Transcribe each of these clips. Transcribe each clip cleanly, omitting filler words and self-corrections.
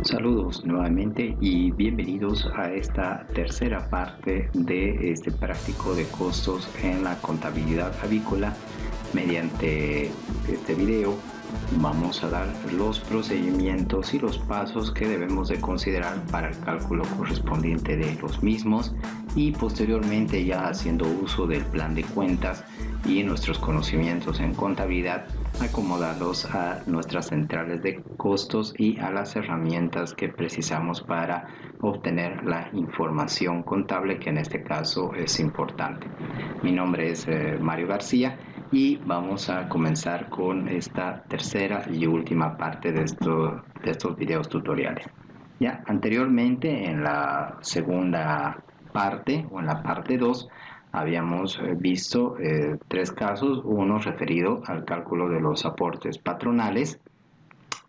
Saludos nuevamente y bienvenidos a esta tercera parte de este práctico de costos en la contabilidad avícola. Mediante este video vamos a dar los procedimientos y los pasos que debemos de considerar para el cálculo correspondiente de los mismos y posteriormente, ya haciendo uso del plan de cuentas y nuestros conocimientos en contabilidad, acomodarlos a nuestras centrales de costos y a las herramientas que precisamos para obtener la información contable, que en este caso es importante. Mi nombre es Mario García y vamos a comenzar con esta tercera y última parte de estos videos tutoriales. Ya anteriormente, en la segunda parte o en la parte 2, habíamos visto tres casos: uno referido al cálculo de los aportes patronales,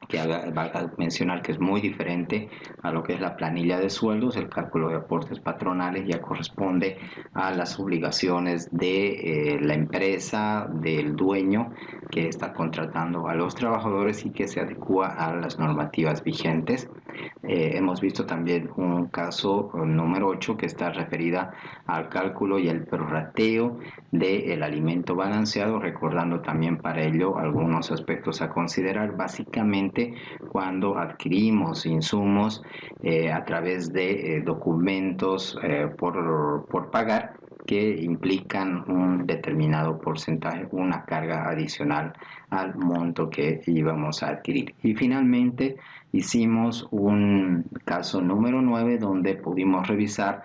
que valga mencionar que es muy diferente a lo que es la planilla de sueldos. El cálculo de aportes patronales ya corresponde a las obligaciones de la empresa, del dueño que está contratando a los trabajadores y que se adecua a las normativas vigentes. Hemos visto también un caso número 8 que está referida al cálculo y el prorrateo del alimento balanceado, recordando también para ello algunos aspectos a considerar. Básicamente, cuando adquirimos insumos a través de documentos por pagar, que implican un determinado porcentaje, una carga adicional al monto que íbamos a adquirir. Y finalmente hicimos un caso número 9 donde pudimos revisar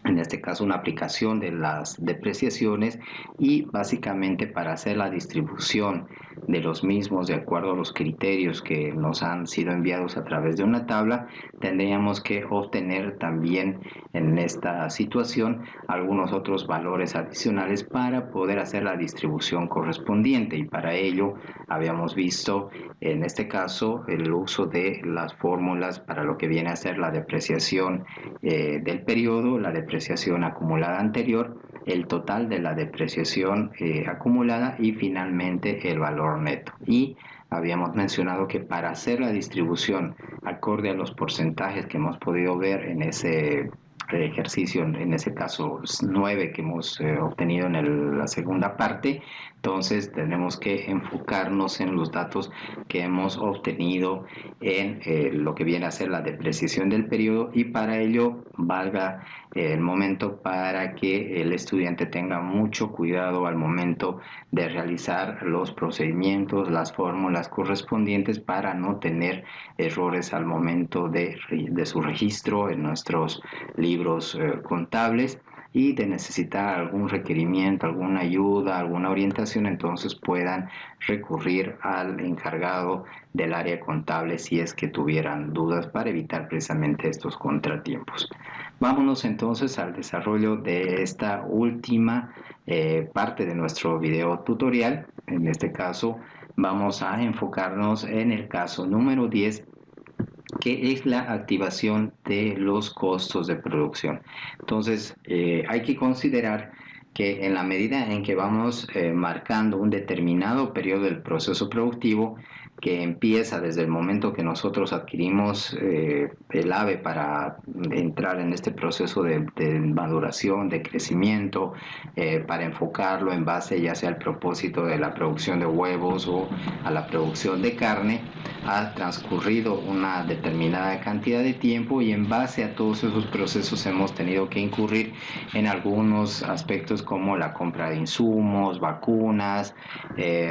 en este caso una aplicación de las depreciaciones, y básicamente para hacer la distribución de los mismos de acuerdo a los criterios que nos han sido enviados a través de una tabla, tendríamos que obtener también en esta situación algunos otros valores adicionales para poder hacer la distribución correspondiente. Y para ello habíamos visto en este caso el uso de las fórmulas para lo que viene a ser la depreciación del periodo, la depreciación acumulada anterior, el total de la depreciación acumulada y finalmente el valor neto. Y habíamos mencionado que para hacer la distribución acorde a los porcentajes que hemos podido ver en ese ejercicio, en ese caso 9 que hemos obtenido en la segunda parte, entonces tenemos que enfocarnos en los datos que hemos obtenido en lo que viene a ser la depreciación del periodo, y para ello valga el momento para que el estudiante tenga mucho cuidado al momento de realizar los procedimientos, las fórmulas correspondientes, para no tener errores al momento de su registro en nuestros libros contables. Y de necesitar algún requerimiento, alguna ayuda, alguna orientación, entonces puedan recurrir al encargado del área contable si es que tuvieran dudas, para evitar precisamente estos contratiempos. Vámonos entonces al desarrollo de esta última parte de nuestro video tutorial. En este caso vamos a enfocarnos en el caso número 10, que es la activación de los costos de producción. Entonces, hay que considerar que en la medida en que vamos marcando un determinado periodo del proceso productivo, que empieza desde el momento que nosotros adquirimos el ave para entrar en este proceso de maduración, de crecimiento, para enfocarlo en base ya sea al propósito de la producción de huevos o a la producción de carne, ha transcurrido una determinada cantidad de tiempo, y en base a todos esos procesos hemos tenido que incurrir en algunos aspectos como la compra de insumos, vacunas,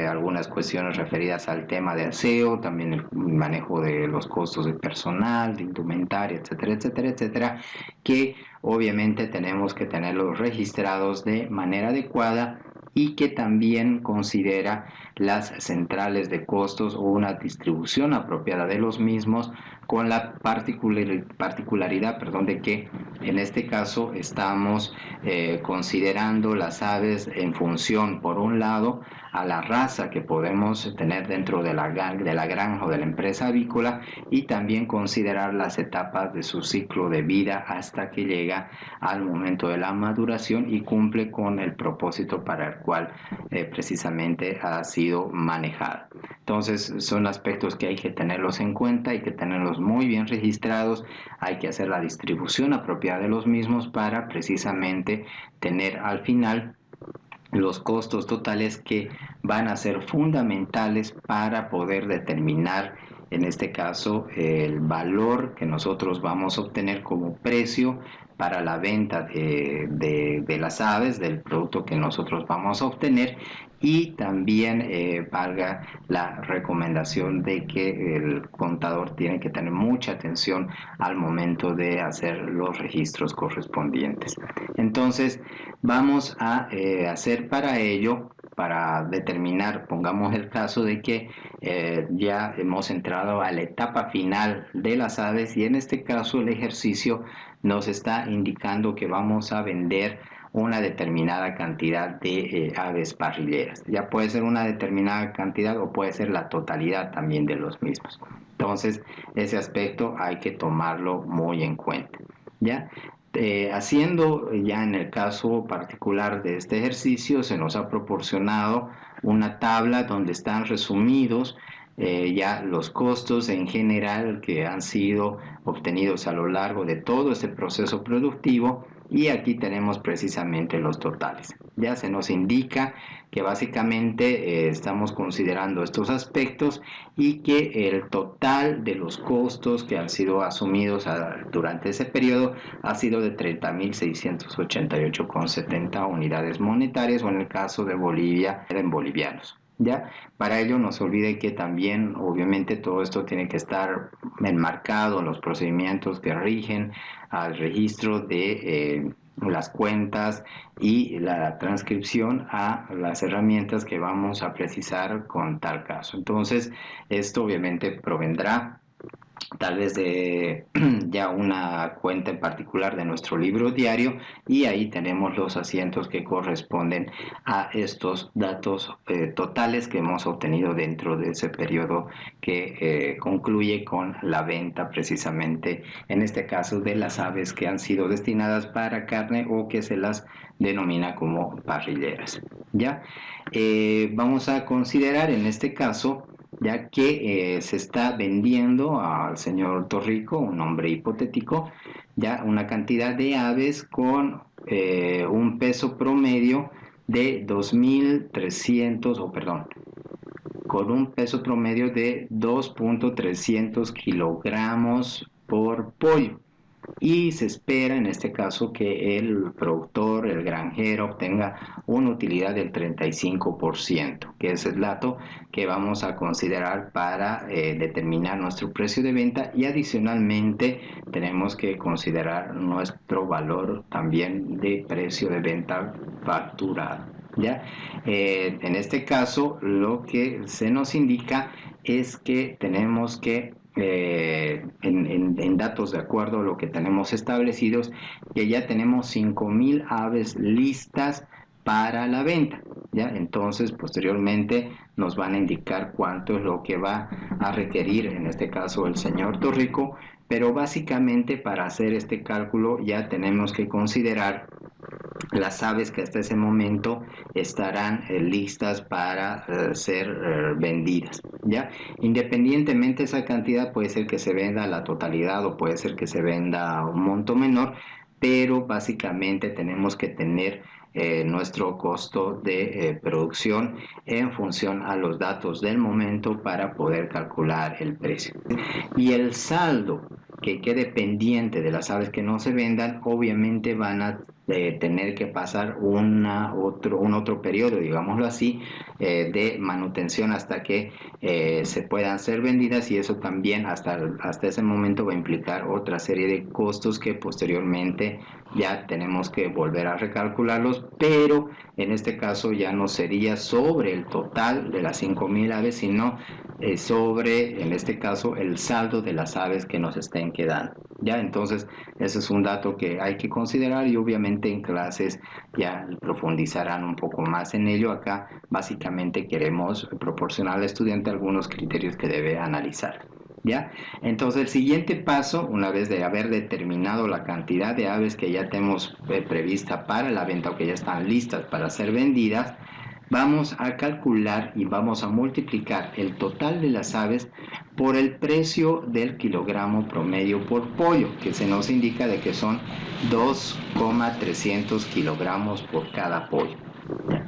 algunas cuestiones referidas al tema de aseo, también el manejo de los costos de personal, de indumentaria, etcétera, etcétera, etcétera, que obviamente tenemos que tenerlos registrados de manera adecuada, y que también considera las centrales de costos o una distribución apropiada de los mismos, con la particularidad de que en este caso estamos considerando las aves en función, por un lado, a la raza que podemos tener dentro de la granja o de la empresa avícola, y también considerar las etapas de su ciclo de vida hasta que llega al momento de la maduración y cumple con el propósito para el cual precisamente ha sido manejada. Entonces son aspectos que hay que tenerlos en cuenta, hay que tenerlos muy bien registrados, hay que hacer la distribución apropiada de los mismos para precisamente tener al final los costos totales que van a ser fundamentales para poder determinar, en este caso, el valor que nosotros vamos a obtener como precio para la venta de las aves, del producto que nosotros vamos a obtener, y también valga la recomendación de que el contador tiene que tener mucha atención al momento de hacer los registros correspondientes. Entonces, vamos a hacer para ello, para determinar, pongamos el caso de que ya hemos entrado a la etapa final de las aves, y en este caso el ejercicio nos está indicando que vamos a vender una determinada cantidad de aves parrilleras. Ya puede ser una determinada cantidad o puede ser la totalidad también de los mismos. Entonces, ese aspecto hay que tomarlo muy en cuenta, ¿ya? Haciendo ya en el caso particular de este ejercicio, se nos ha proporcionado una tabla donde están resumidos ya los costos en general que han sido obtenidos a lo largo de todo este proceso productivo, y aquí tenemos precisamente los totales. Ya se nos indica que básicamente estamos considerando estos aspectos y que el total de los costos que han sido asumidos durante ese periodo ha sido de 30.688,70 unidades monetarias, o en el caso de Bolivia, en bolivianos. ¿Ya? Para ello no se olvide que también obviamente todo esto tiene que estar enmarcado en los procedimientos que rigen al registro de las cuentas y la transcripción a las herramientas que vamos a precisar con tal caso. Entonces, esto obviamente provendrá tal vez de ya una cuenta en particular de nuestro libro diario, y ahí tenemos los asientos que corresponden a estos datos totales que hemos obtenido dentro de ese periodo que concluye con la venta precisamente, en este caso, de las aves que han sido destinadas para carne o que se las denomina como parrilleras. ¿Ya? Vamos a considerar en este caso, ya que se está vendiendo al señor Torrico, un hombre hipotético, ya una cantidad de aves con un peso promedio de 2.300, con un peso promedio de 2.300 kilogramos por pollo. Y se espera en este caso que el productor, el granjero, obtenga una utilidad del 35%, que es el dato que vamos a considerar para determinar nuestro precio de venta, y adicionalmente tenemos que considerar nuestro valor también de precio de venta facturado. ¿Ya? En este caso, lo que se nos indica es que tenemos que en datos de acuerdo a lo que tenemos establecidos, que ya tenemos 5.000 aves listas para la venta, ¿ya? Entonces posteriormente nos van a indicar cuánto es lo que va a requerir en este caso el señor Torrico, pero básicamente para hacer este cálculo ya tenemos que considerar las aves que hasta ese momento estarán listas para ser vendidas, ¿ya? Independientemente de esa cantidad, puede ser que se venda la totalidad o puede ser que se venda un monto menor, pero básicamente tenemos que tener nuestro costo de producción en función a los datos del momento para poder calcular el precio. Y el saldo que quede pendiente de las aves que no se vendan, obviamente van a tener que pasar un otro periodo, digámoslo así, de manutención hasta que se puedan ser vendidas, y eso también hasta ese momento va a implicar otra serie de costos que posteriormente ya tenemos que volver a recalcularlos, pero en este caso ya no sería sobre el total de las 5.000 aves, sino sobre, en este caso, el saldo de las aves que nos estén quedando. Ya, entonces ese es un dato que hay que considerar, y obviamente en clases ya profundizarán un poco más en ello. Acá básicamente queremos proporcionar al estudiante algunos criterios que debe analizar. ¿Ya? Entonces el siguiente paso, una vez de haber determinado la cantidad de aves que ya tenemos prevista para la venta o que ya están listas para ser vendidas, vamos a calcular y vamos a multiplicar el total de las aves por el precio del kilogramo promedio por pollo, que se nos indica de que son 2,300 kilogramos por cada pollo.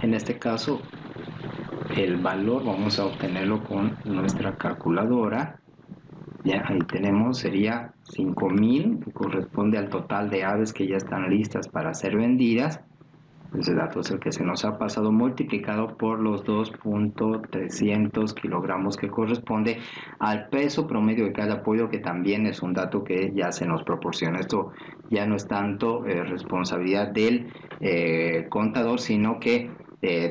En este caso, el valor vamos a obtenerlo con nuestra calculadora. Ya ahí tenemos, sería 5.000, que corresponde al total de aves que ya están listas para ser vendidas. Ese dato es el que se nos ha pasado, multiplicado por los 2,300 kilogramos, que corresponde al peso promedio de cada pollo, que también es un dato que ya se nos proporciona. Esto ya no es tanto responsabilidad del contador, sino que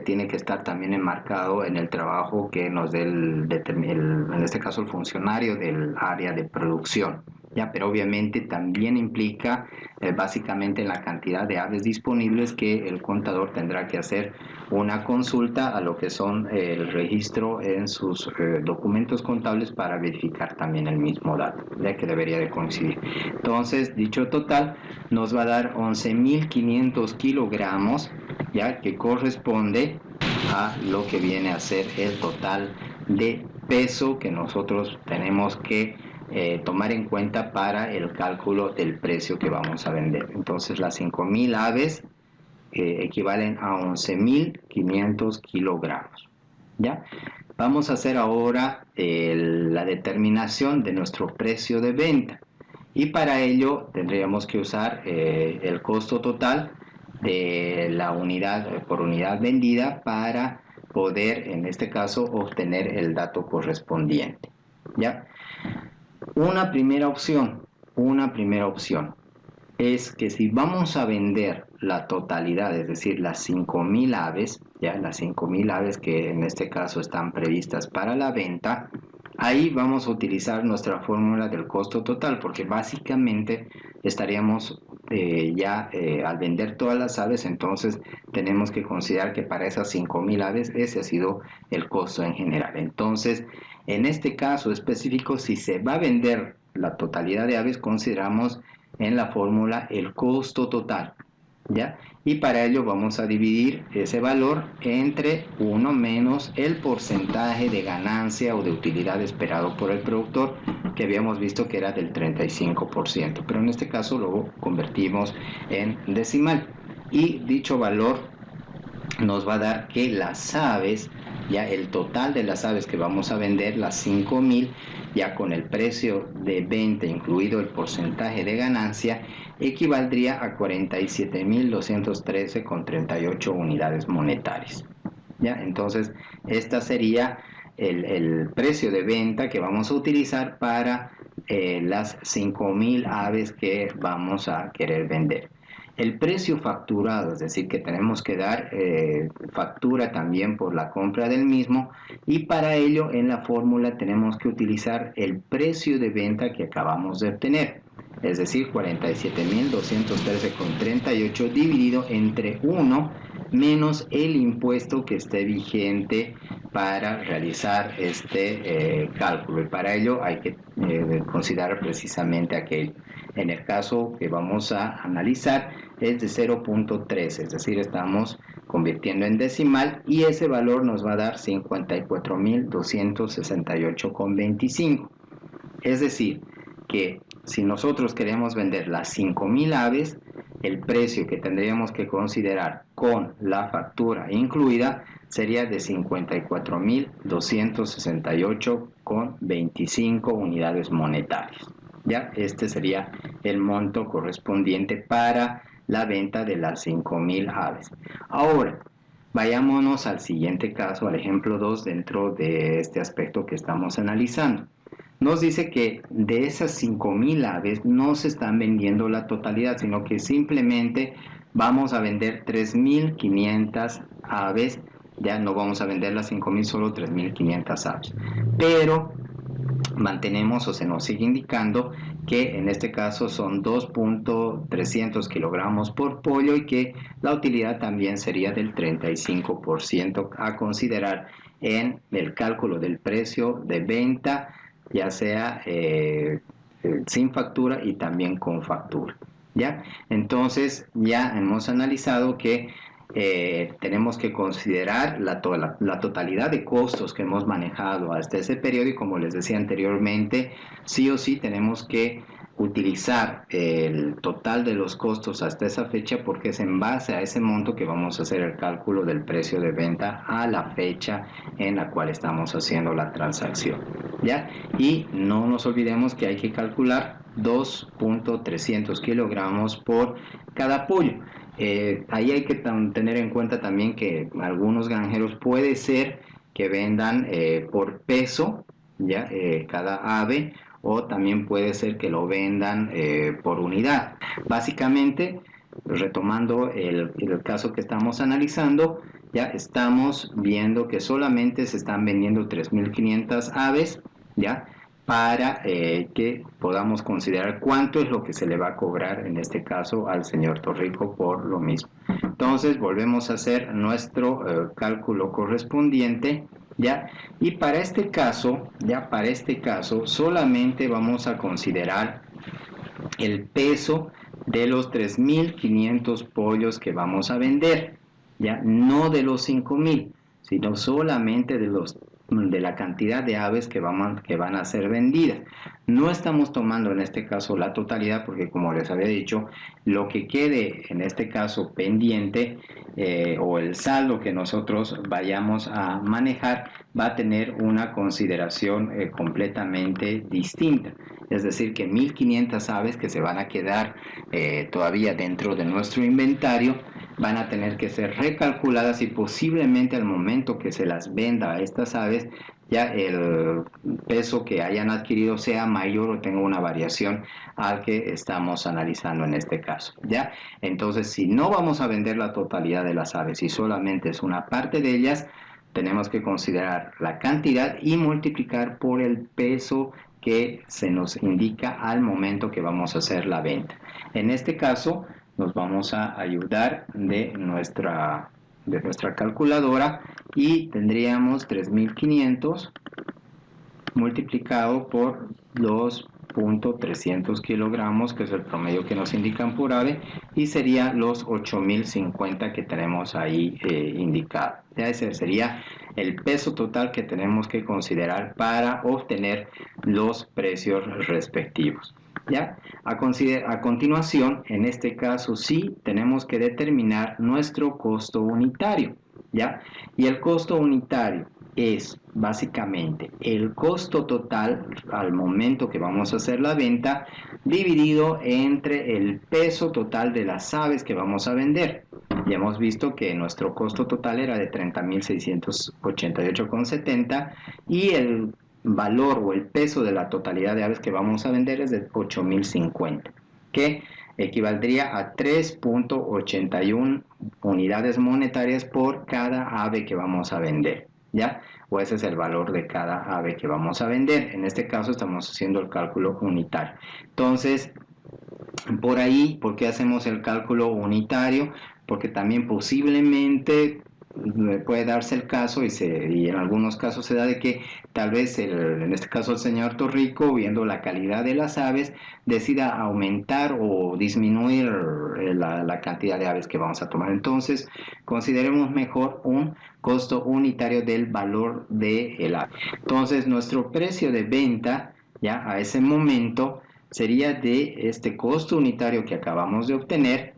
tiene que estar también enmarcado en el trabajo que nos dé en este caso el funcionario del área de producción. Ya, pero obviamente también implica básicamente la cantidad de aves disponibles, que el contador tendrá que hacer una consulta a lo que son el registro en sus documentos contables para verificar también el mismo dato, ya que debería de coincidir. Entonces, dicho total nos va a dar 11.500 kilogramos, ya que corresponde a lo que viene a ser el total de peso que nosotros tenemos que tomar en cuenta para el cálculo del precio que vamos a vender. Entonces las 5.000 aves equivalen a 11.500 kilogramos. ¿Ya? Vamos a hacer ahora la determinación de nuestro precio de venta, y para ello tendríamos que usar el costo total de la unidad por unidad vendida para poder, en este caso, obtener el dato correspondiente. ¿Ya? Una primera opción es que si vamos a vender la totalidad, es decir, las 5.000 aves, ya las 5.000 aves que en este caso están previstas para la venta, ahí vamos a utilizar nuestra fórmula del costo total, porque básicamente estaríamos al vender todas las aves, entonces tenemos que considerar que para esas 5.000 aves ese ha sido el costo en general. Entonces, en este caso específico, si se va a vender la totalidad de aves, consideramos en la fórmula el costo total, ¿ya? Y para ello vamos a dividir ese valor entre 1 menos el porcentaje de ganancia o de utilidad esperado por el productor, que habíamos visto que era del 35%, pero en este caso lo convertimos en decimal, y dicho valor nos va a dar que las aves, ya el total de las aves que vamos a vender, las 5.000, ya con el precio de venta incluido el porcentaje de ganancia, equivaldría a 47.213,38 unidades monetarias. ¿Ya? Entonces, esta sería el precio de venta que vamos a utilizar para las 5.000 aves que vamos a querer vender. El precio facturado, es decir, que tenemos que dar factura también por la compra del mismo, y para ello en la fórmula tenemos que utilizar el precio de venta que acabamos de obtener, es decir, 47.213,38 dividido entre 1 menos el impuesto que esté vigente para realizar este cálculo, y para ello hay que considerar precisamente aquello. En el caso que vamos a analizar es de 0.3, es decir, estamos convirtiendo en decimal, y ese valor nos va a dar 54.268,25. Es decir, que si nosotros queremos vender las 5.000 aves, el precio que tendríamos que considerar con la factura incluida sería de 54.268,25 unidades monetarias. Ya, este sería el monto correspondiente para la venta de las 5.000 aves. Ahora, vayámonos al siguiente caso, al ejemplo 2, dentro de este aspecto que estamos analizando. Nos dice que de esas 5.000 aves no se están vendiendo la totalidad, sino que simplemente vamos a vender 3.500 aves. Ya no vamos a vender las 5.000, solo 3.500 aves. Pero mantenemos, o se nos sigue indicando, que en este caso son 2.300 kilogramos por pollo, y que la utilidad también sería del 35% a considerar en el cálculo del precio de venta, ya sea sin factura y también con factura. ¿Ya? Entonces ya hemos analizado que tenemos que considerar la totalidad de costos que hemos manejado hasta ese periodo y como les decía anteriormente, sí o sí tenemos que utilizar el total de los costos hasta esa fecha porque es en base a ese monto que vamos a hacer el cálculo del precio de venta a la fecha en la cual estamos haciendo la transacción, ¿ya? Y no nos olvidemos que hay que calcular 2.300 kilogramos por cada pollo. Ahí hay que tener en cuenta también que algunos granjeros puede ser que vendan por peso, ¿ya? Cada ave, o también puede ser que lo vendan por unidad. Básicamente, retomando el caso que estamos analizando, ya estamos viendo que solamente se están vendiendo 3.500 aves, ¿ya? Para que podamos considerar cuánto es lo que se le va a cobrar en este caso al señor Torrico por lo mismo. Entonces volvemos a hacer nuestro cálculo correspondiente, ¿ya? Y para este caso, solamente vamos a considerar el peso de los 3.500 pollos que vamos a vender, ¿ya? No de los 5.000, sino solamente de la cantidad de aves que van a ser vendidas. No estamos tomando en este caso la totalidad porque como les había dicho, lo que quede en este caso pendiente o el saldo que nosotros vayamos a manejar va a tener una consideración completamente distinta. Es decir, que 1.500 aves que se van a quedar todavía dentro de nuestro inventario van a tener que ser recalculadas y posiblemente al momento que se las venda a estas aves ya el peso que hayan adquirido sea mayor o tenga una variación al que estamos analizando en este caso, ¿ya? Entonces, si no vamos a vender la totalidad de las aves y solamente es una parte de ellas, tenemos que considerar la cantidad y multiplicar por el peso que se nos indica al momento que vamos a hacer la venta. En este caso, nos vamos a ayudar de nuestra calculadora y tendríamos 3.500 multiplicado por 2.300 kilogramos, que es el promedio que nos indican por ave, y sería los 8.050 que tenemos ahí indicado. Ya ese sería el peso total que tenemos que considerar para obtener los precios respectivos. ¿Ya? A continuación, en este caso sí tenemos que determinar nuestro costo unitario, ¿ya? Y el costo unitario es básicamente el costo total al momento que vamos a hacer la venta dividido entre el peso total de las aves que vamos a vender. Ya hemos visto que nuestro costo total era de 30.688,70 y el valor o el peso de la totalidad de aves que vamos a vender es de 8.050, que equivaldría a 3.81 unidades monetarias por cada ave que vamos a vender, ¿ya? O ese es el valor de cada ave que vamos a vender. En este caso estamos haciendo el cálculo unitario. Entonces, por ahí, ¿por qué hacemos el cálculo unitario? Porque también posiblemente puede darse el caso y en algunos casos se da de que tal vez en este caso el señor Torrico, viendo la calidad de las aves, decida aumentar o disminuir la cantidad de aves que vamos a tomar. Entonces consideremos mejor un costo unitario del valor del ave. Entonces nuestro precio de venta ya a ese momento sería de este costo unitario que acabamos de obtener,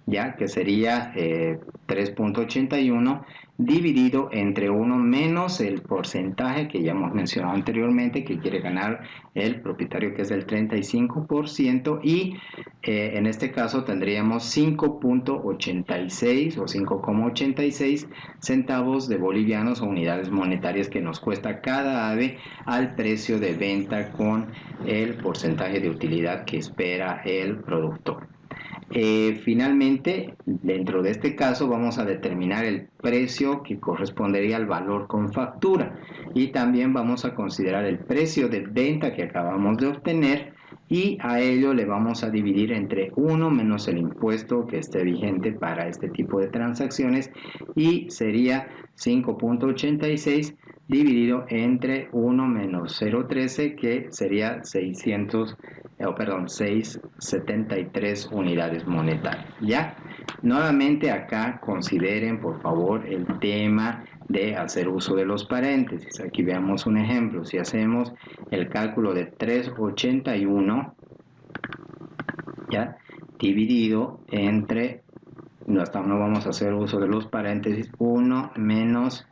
ya que sería 3.81 dividido entre 1 menos el porcentaje que ya hemos mencionado anteriormente que quiere ganar el propietario, que es del 35%, y en este caso tendríamos 5.86 o 5,86 centavos de bolivianos o unidades monetarias que nos cuesta cada ave al precio de venta con el porcentaje de utilidad que espera el productor. Finalmente, dentro de este caso vamos a determinar el precio que correspondería al valor con factura y también vamos a considerar el precio de venta que acabamos de obtener y a ello le vamos a dividir entre 1 menos el impuesto que esté vigente para este tipo de transacciones y sería 5.86 dividido entre 1 menos 0.13 que sería 673 unidades monetarias, ¿ya? Nuevamente acá consideren por favor el tema de hacer uso de los paréntesis. Aquí veamos un ejemplo. Si hacemos el cálculo de 381, ¿ya? Dividido entre, no vamos a hacer uso de los paréntesis, 1 menos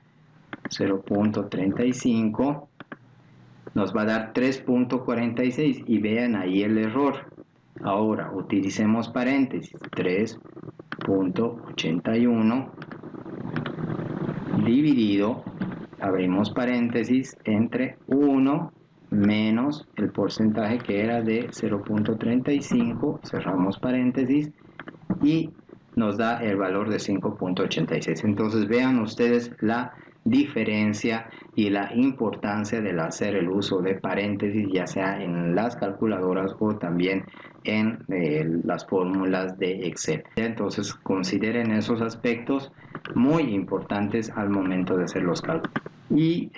0.35, nos va a dar 3.46 y vean ahí el error. Ahora utilicemos paréntesis, 3.81 dividido, abrimos paréntesis, entre 1 menos el porcentaje que era de 0.35, cerramos paréntesis y nos da el valor de 5.86. Entonces vean ustedes la diferencia y la importancia de hacer el uso de paréntesis, ya sea en las calculadoras o también en las fórmulas de Excel. Entonces consideren esos aspectos muy importantes al momento de hacer los cálculos. Y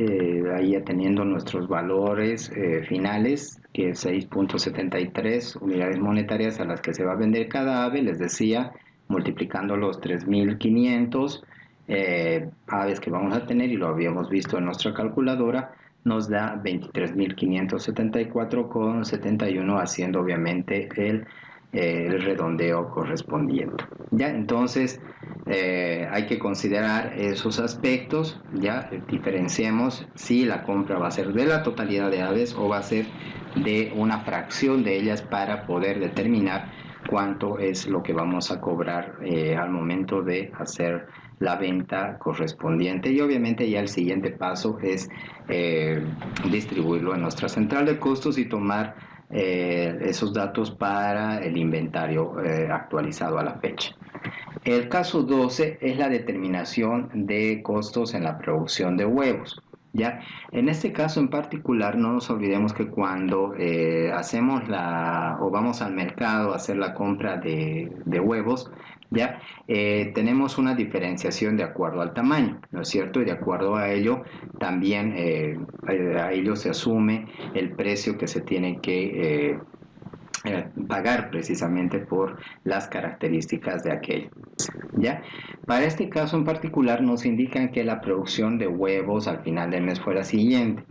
ahí ya teniendo nuestros valores finales, que es 6.73 unidades monetarias a las que se va a vender cada ave, les decía, multiplicando los 3.500 aves que vamos a tener, y lo habíamos visto en nuestra calculadora, nos da 23.574,71, haciendo obviamente el redondeo correspondiente. Ya, entonces hay que considerar esos aspectos. Ya diferenciemos si la compra va a ser de la totalidad de aves o va a ser de una fracción de ellas para poder determinar cuánto es lo que vamos a cobrar al momento de hacer la venta correspondiente. Y obviamente ya el siguiente paso es distribuirlo en nuestra central de costos y tomar esos datos para el inventario actualizado a la fecha. El caso 12 es la determinación de costos en la producción de huevos. ¿Ya? En este caso en particular, no nos olvidemos que cuando hacemos o vamos al mercado a hacer la compra de huevos, ¿ya? Tenemos una diferenciación de acuerdo al tamaño, ¿no es cierto? Y de acuerdo a ello también a ello se asume el precio que se tiene que pagar precisamente por las características de aquello. ¿Ya? Para este caso en particular nos indican que la producción de huevos al final del mes fue la siguiente.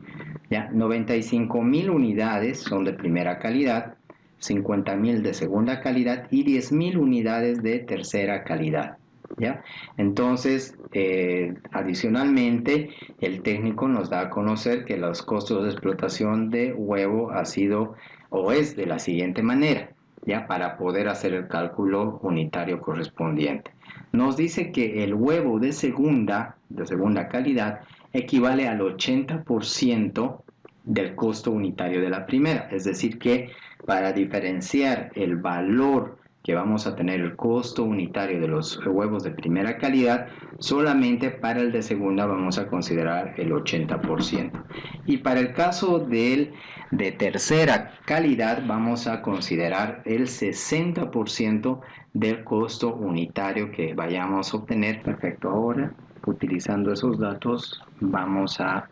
¿Ya? 95.000 unidades son de primera calidad, 50.000 de segunda calidad y 10.000 unidades de tercera calidad. ¿Ya? Entonces, adicionalmente, el técnico nos da a conocer que los costos de explotación de huevo ha sido o es de la siguiente manera, ya, para poder hacer el cálculo unitario correspondiente. Nos dice que el huevo de segunda calidad equivale al 80% del costo unitario de la primera, es decir que para diferenciar el valor que vamos a tener, el costo unitario de los huevos de primera calidad, solamente para el de segunda vamos a considerar el 80%. Y para el caso de tercera calidad vamos a considerar el 60% del costo unitario que vayamos a obtener. Perfecto, ahora utilizando esos datos vamos a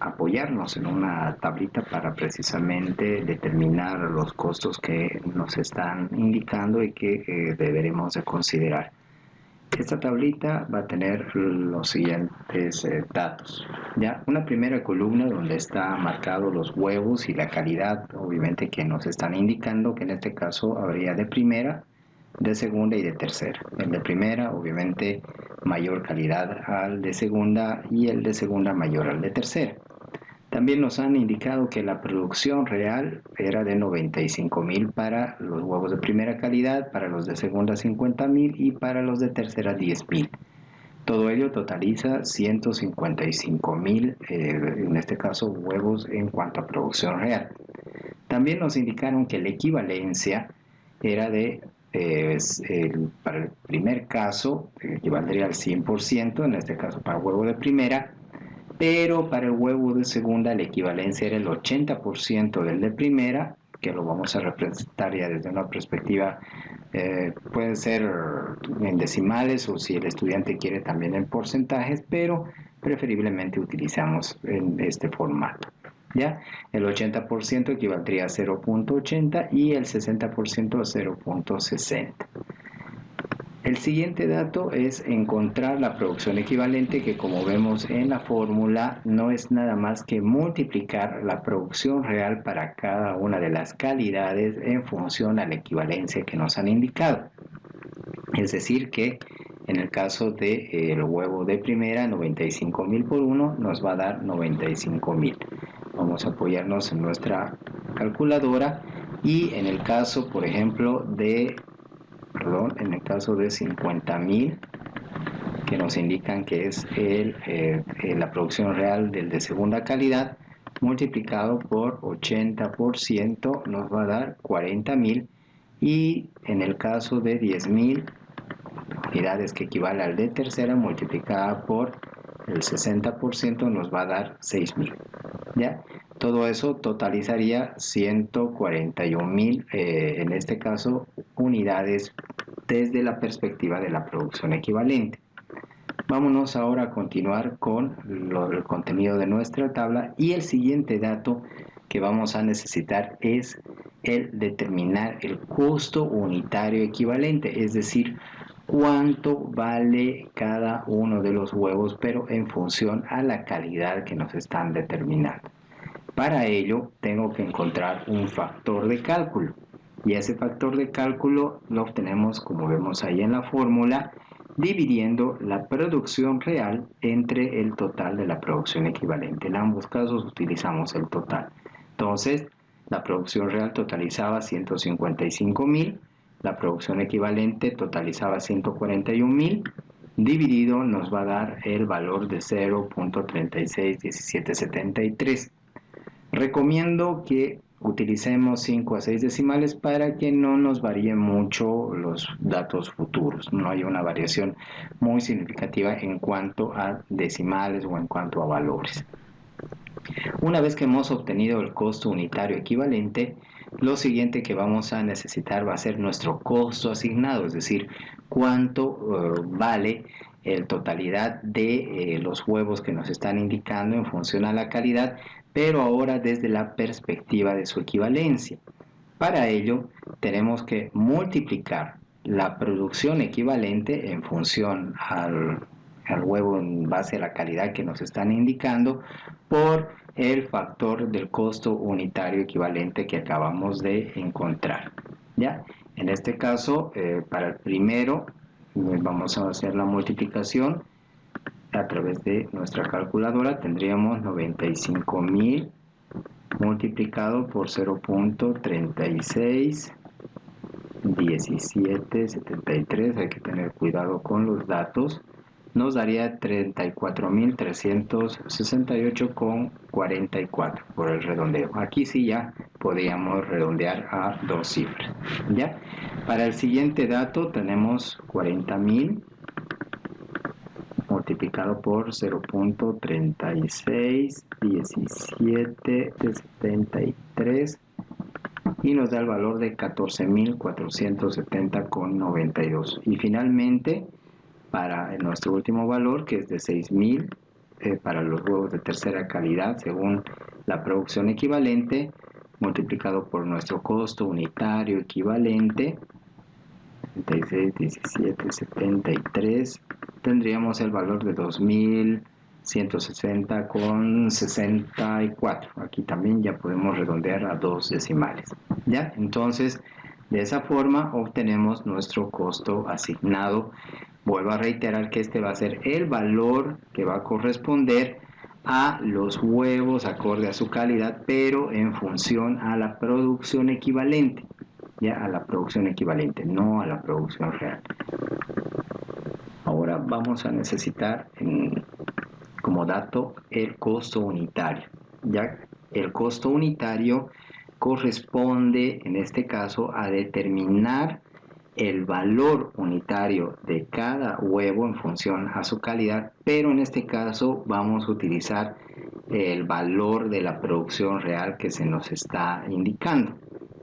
apoyarnos en una tablita para precisamente determinar los costos que nos están indicando y que deberemos de considerar. Esta tablita va a tener los siguientes datos. ¿Ya? Una primera columna donde está marcado los huevos y la calidad, obviamente que nos están indicando que en este caso habría de primera, de segunda y de tercera. El de primera obviamente mayor calidad al de segunda y el de segunda mayor al de tercera. También nos han indicado que la producción real era de 95.000 para los huevos de primera calidad, para los de segunda 50.000 y para los de tercera 10.000. Todo ello totaliza 155.000, en este caso huevos en cuanto a producción real. También nos indicaron que la equivalencia era de, para el primer caso, equivaldría al 100%, en este caso para huevo de primera, pero para el huevo de segunda la equivalencia era el 80% del de primera, que lo vamos a representar ya desde una perspectiva, puede ser en decimales o si el estudiante quiere también en porcentajes, pero preferiblemente utilizamos en este formato. ¿Ya? El 80% equivaldría a 0.80 y el 60% a 0.60. El siguiente dato es encontrar la producción equivalente, que como vemos en la fórmula no es nada más que multiplicar la producción real para cada una de las calidades en función a la equivalencia que nos han indicado. Es decir que en el caso del huevo de primera, 95.000 por 1 nos va a dar 95.000. Vamos a apoyarnos en nuestra calculadora y en el caso, por ejemplo, en el caso de 50.000, que nos indican que es la producción real del de segunda calidad, multiplicado por 80% nos va a dar 40.000, y en el caso de 10.000 unidades, que equivale al de tercera, multiplicada por el 60% nos va a dar 6.000. ¿Ya? Todo eso totalizaría 141.000, en este caso, unidades desde la perspectiva de la producción equivalente. Vámonos ahora a continuar con el contenido de nuestra tabla, y el siguiente dato que vamos a necesitar es el determinar el costo unitario equivalente, es decir, cuánto vale cada uno de los huevos, pero en función a la calidad que nos están determinando. Para ello tengo que encontrar un factor de cálculo, y ese factor de cálculo lo obtenemos, como vemos ahí en la fórmula, dividiendo la producción real entre el total de la producción equivalente. En ambos casos utilizamos el total. Entonces, la producción real totalizaba 155.000, la producción equivalente totalizaba 141.000, dividido nos va a dar el valor de 0.361773. Recomiendo que utilicemos 5 a 6 decimales para que no nos varíen mucho los datos futuros, no hay una variación muy significativa en cuanto a decimales o en cuanto a valores. Una vez que hemos obtenido el costo unitario equivalente, lo siguiente que vamos a necesitar va a ser nuestro costo asignado, es decir, cuánto vale la totalidad de los huevos que nos están indicando en función a la calidad, pero ahora desde la perspectiva de su equivalencia. Para ello tenemos que multiplicar la producción equivalente en función al huevo en base a la calidad que nos están indicando por el factor del costo unitario equivalente que acabamos de encontrar. ¿Ya? En este caso, para el primero, vamos a hacer la multiplicación a través de nuestra calculadora. Tendríamos 95.000 multiplicado por 0.361773. Hay que tener cuidado con los datos. Nos daría 34.368,44 por el redondeo. Aquí sí ya podríamos redondear a dos cifras. ¿Ya? Para el siguiente dato tenemos 40.000 multiplicado por 0.361773 y nos da el valor de 14.470,92. Y finalmente, para nuestro último valor, que es de 6.000, para los huevos de tercera calidad según la producción equivalente, multiplicado por nuestro costo unitario equivalente, 36.1773, tendríamos el valor de 2.160,64. Aquí también ya podemos redondear a dos decimales. ¿Ya? Entonces, de esa forma obtenemos nuestro costo asignado. Vuelvo a reiterar que este va a ser el valor que va a corresponder a los huevos acorde a su calidad, pero en función a la producción equivalente. Ya, a la producción equivalente, no a la producción real. Ahora vamos a necesitar como dato el costo unitario. Ya, el costo unitario corresponde en este caso a determinar el valor unitario de cada huevo en función a su calidad, pero en este caso vamos a utilizar el valor de la producción real que se nos está indicando.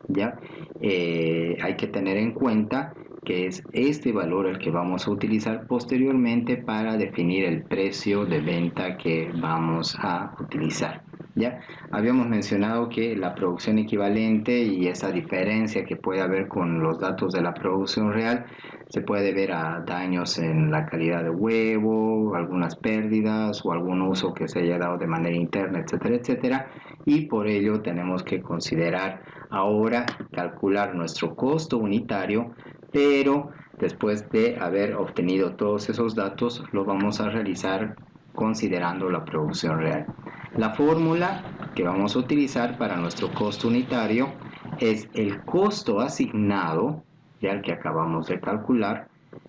¿Ya? Hay que tener en cuenta que es este valor el que vamos a utilizar posteriormente para definir el precio de venta que vamos a utilizar. Ya habíamos mencionado que la producción equivalente y esa diferencia que puede haber con los datos de la producción real se puede ver a daños en la calidad de huevo, algunas pérdidas o algún uso que se haya dado de manera interna, etcétera, etcétera. Y por ello tenemos que considerar ahora calcular nuestro costo unitario, pero después de haber obtenido todos esos datos, lo vamos a realizar considerando la producción real. La fórmula que vamos a utilizar para nuestro costo unitario es el costo asignado, ya el que acabamos de calcular,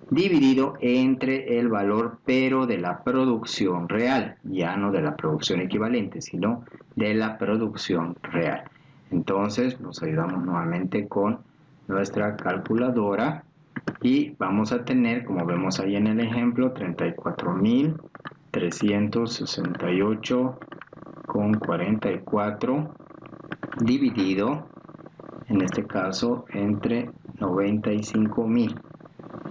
dividido entre el valor pero de la producción real, ya no de la producción equivalente, sino de la producción real. Entonces nos ayudamos nuevamente con nuestra calculadora y vamos a tener, como vemos ahí en el ejemplo, 34.368,44 dividido, en este caso, entre 95.000,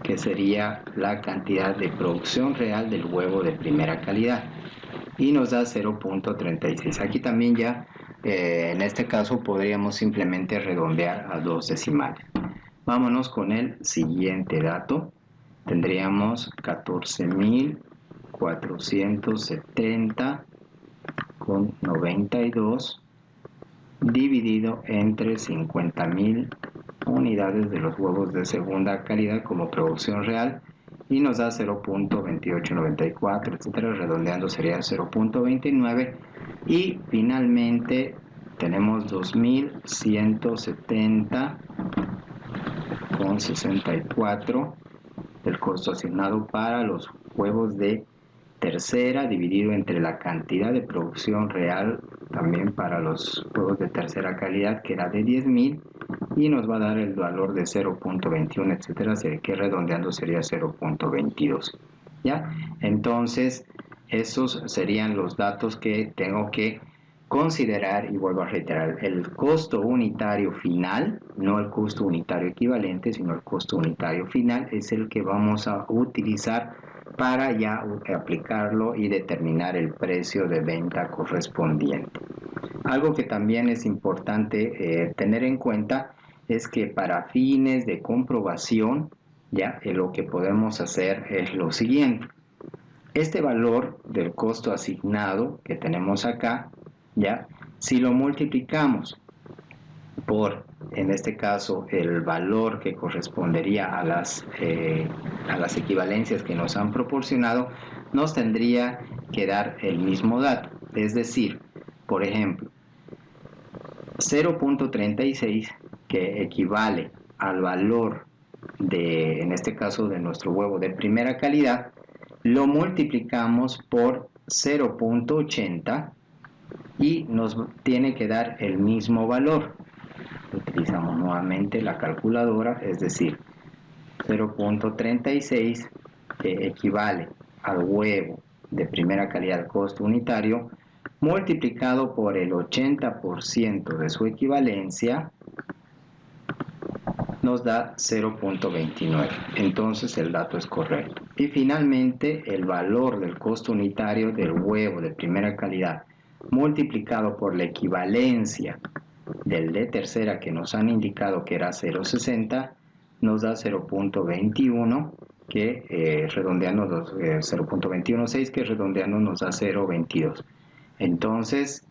que sería la cantidad de producción real del huevo de primera calidad, y nos da 0.36. Aquí también ya, en este caso, podríamos simplemente redondear a dos decimales. Vámonos con el siguiente dato. Tendríamos 14.470,92 dividido entre 50.000 unidades de los huevos de segunda calidad como producción real, y nos da 0.2894, etcétera, redondeando sería 0.29, y finalmente tenemos 2.170,64 del costo asignado para los huevos de tercera dividido entre la cantidad de producción real también para los huevos de tercera calidad, que era de 10.000, y nos va a dar el valor de 0.21, etcétera, que redondeando sería 0.22. ¿Ya? Entonces esos serían los datos que tengo que considerar, y vuelvo a reiterar, el costo unitario final, no el costo unitario equivalente, sino el costo unitario final es el que vamos a utilizar para ya aplicarlo y determinar el precio de venta correspondiente. Algo que también es importante tener en cuenta es que para fines de comprobación, ya lo que podemos hacer es lo siguiente. Este valor del costo asignado que tenemos acá, ya, si lo multiplicamos por, en este caso, el valor que correspondería a las equivalencias que nos han proporcionado, nos tendría que dar el mismo dato. Es decir, por ejemplo, 0.36, que equivale al valor de, en este caso, de nuestro huevo de primera calidad, lo multiplicamos por 0.80 y nos tiene que dar el mismo valor. Utilizamos nuevamente la calculadora, es decir, 0.36, que equivale al huevo de primera calidad costo unitario, multiplicado por el 80% de su equivalencia, nos da 0.29. Entonces el dato es correcto. Y finalmente el valor del costo unitario del huevo de primera calidad multiplicado por la equivalencia del de tercera que nos han indicado que era 0.60, nos da 0.21, que redondeando 0.216, que redondeando nos da 0.22. Entonces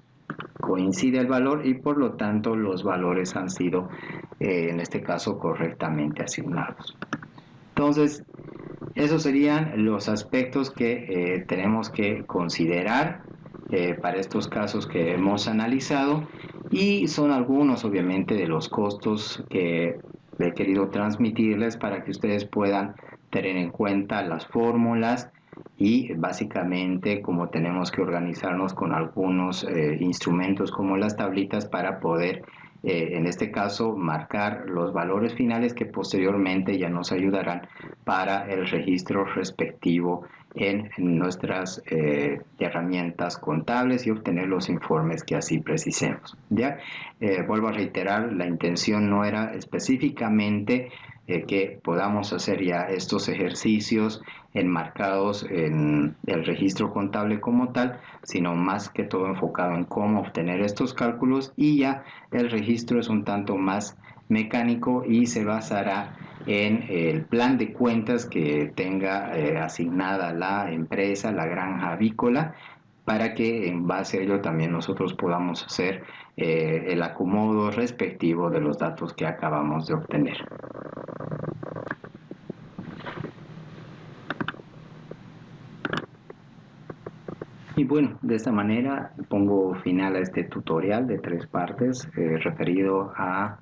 coincide el valor y por lo tanto los valores han sido en este caso correctamente asignados. Entonces esos serían los aspectos que tenemos que considerar para estos casos que hemos analizado, y son algunos obviamente de los costos que he querido transmitirles para que ustedes puedan tener en cuenta las fórmulas y básicamente cómo tenemos que organizarnos con algunos instrumentos como las tablitas para poder en este caso marcar los valores finales que posteriormente ya nos ayudarán para el registro respectivo en nuestras herramientas contables y obtener los informes que así precisemos. ¿Ya? Vuelvo a reiterar, la intención no era específicamente que podamos hacer ya estos ejercicios enmarcados en el registro contable como tal, sino más que todo enfocado en cómo obtener estos cálculos, y ya el registro es un tanto más mecánico y se basará en el plan de cuentas que tenga asignada la empresa, la granja avícola, para que en base a ello también nosotros podamos hacer el acomodo respectivo de los datos que acabamos de obtener. Y bueno, de esta manera pongo final a este tutorial de 3 partes referido a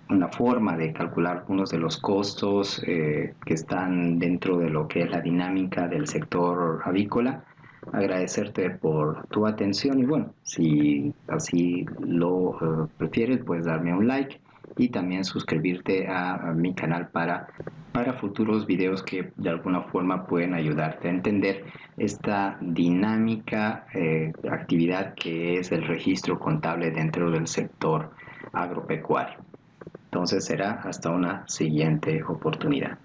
una forma de calcular algunos de los costos que están dentro de lo que es la dinámica del sector avícola. Agradecerte por tu atención y bueno, si así lo prefieres, puedes darme un like y también suscribirte a mi canal para futuros videos que de alguna forma pueden ayudarte a entender esta dinámica actividad que es el registro contable dentro del sector agropecuario. Entonces será hasta una siguiente oportunidad.